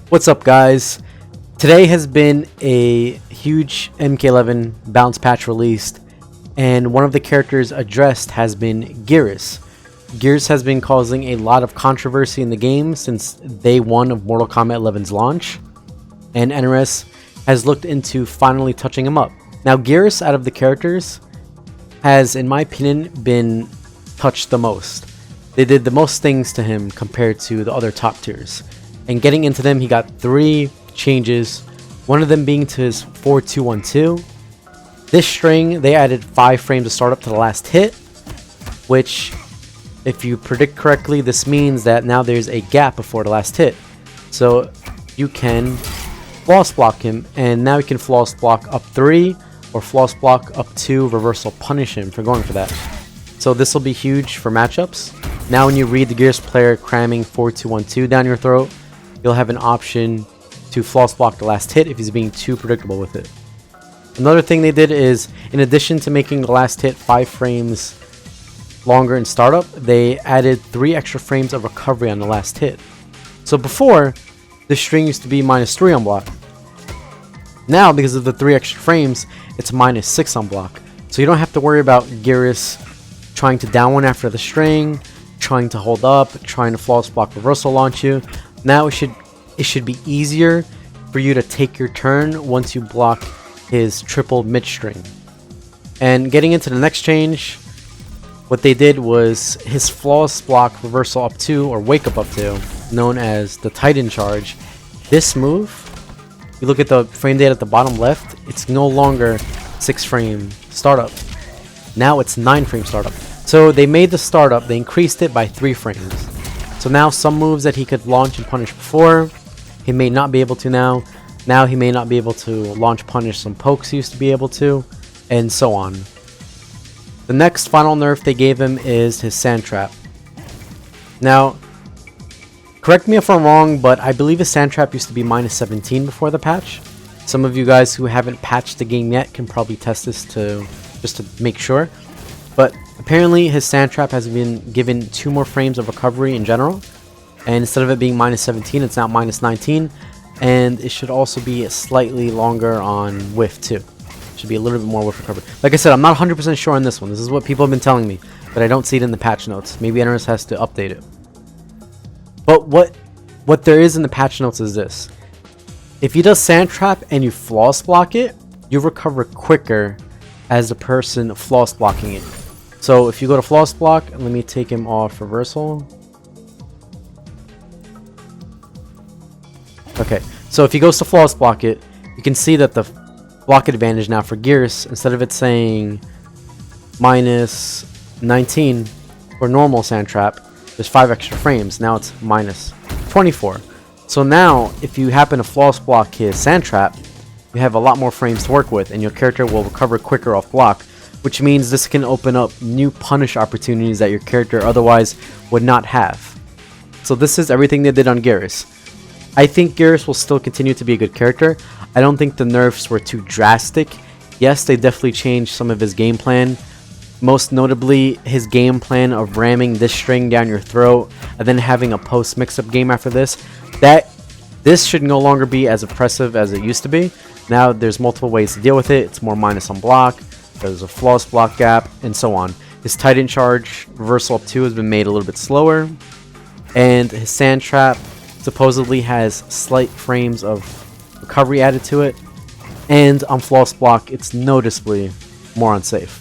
What's up, guys? Today has been a huge MK11 bounce patch released, and one of the characters addressed has been Geras. Geras has been causing a lot of controversy in the game since day one of Mortal Kombat 11's launch, and NRS has looked into finally touching him up. Now, Geras, out of the characters, has, in my opinion, been touched the most. They did the most things to him compared to the other top tiers. And getting into them, he got 3 changes, one of them being to his 4212. This string, they added 5 frames of startup to the last hit, which, if you predict correctly, this means that now there's a gap before the last hit. So you can floss block him, and now you can floss block up 3 or floss block up 2, reversal punish him for going for that. So this will be huge for matchups. Now when you read the Geras player cramming 4212 down your throat, you'll have an option to floss block the last hit if he's being too predictable with it. Another thing they did is, in addition to making the last hit 5 frames longer in startup, they added 3 extra frames of recovery on the last hit. So before, this string used to be -3 on block. Now, because of the 3 extra frames, it's -6 on block. So you don't have to worry about Geras trying to down one after the string, trying to hold up, trying to floss block reversal launch you. Now it should be easier for you to take your turn once you block his triple mid string. And getting into the next change, what they did was his floss block reversal up 2 or wake up 2, known as the Titan charge. This move, you look at the frame data at the bottom left, it's no longer 6 frame startup. Now it's 9 frame startup. So they made the startup, they increased it by 3 frames. So now some moves that he could launch and punish before, he may not be able to now. Now he may not be able to launch punish some pokes he used to be able to, and so on. The next final nerf they gave him is his sand trap. Now, correct me if I'm wrong, but I believe his sand trap used to be -17 before the patch. Some of you guys who haven't patched the game yet can probably test this just to make sure. But apparently his sand trap has been given 2 more frames of recovery in general, and instead of it being -17, it's now -19, and it should also be slightly longer on whiff too. Should be a little bit more whiff recovery. Like I said, I'm not 100% sure on this one. This is what people have been telling me, but I don't see it in the patch notes. Maybe NRS has to update it. But what there is in the patch notes is this: if he does sand trap and you floss block it, you recover quicker as the person floss blocking it. So if you go to floss block, let me take him off reversal. Okay, so if he goes to floss block it, you can see that the block advantage now for Geras, instead of it saying -19 for normal sand trap, there's 5 extra frames. Now it's -24. So now if you happen to floss block his sand trap, you have a lot more frames to work with, and your character will recover quicker off block, which means this can open up new punish opportunities that your character otherwise would not have. So this is everything they did on Geras. I think Geras will still continue to be a good character. I don't think the nerfs were too drastic. Yes, they definitely changed some of his game plan. Most notably, his game plan of ramming this string down your throat and then having a post mix-up game after this. This should no longer be as oppressive as it used to be. Now there's multiple ways to deal with it. It's more minus on block, there's a floss block gap, and so on. His Titan charge reversal up 2 has been made a little bit slower, and his sand trap supposedly has slight frames of recovery added to it, and on floss block it's noticeably more unsafe.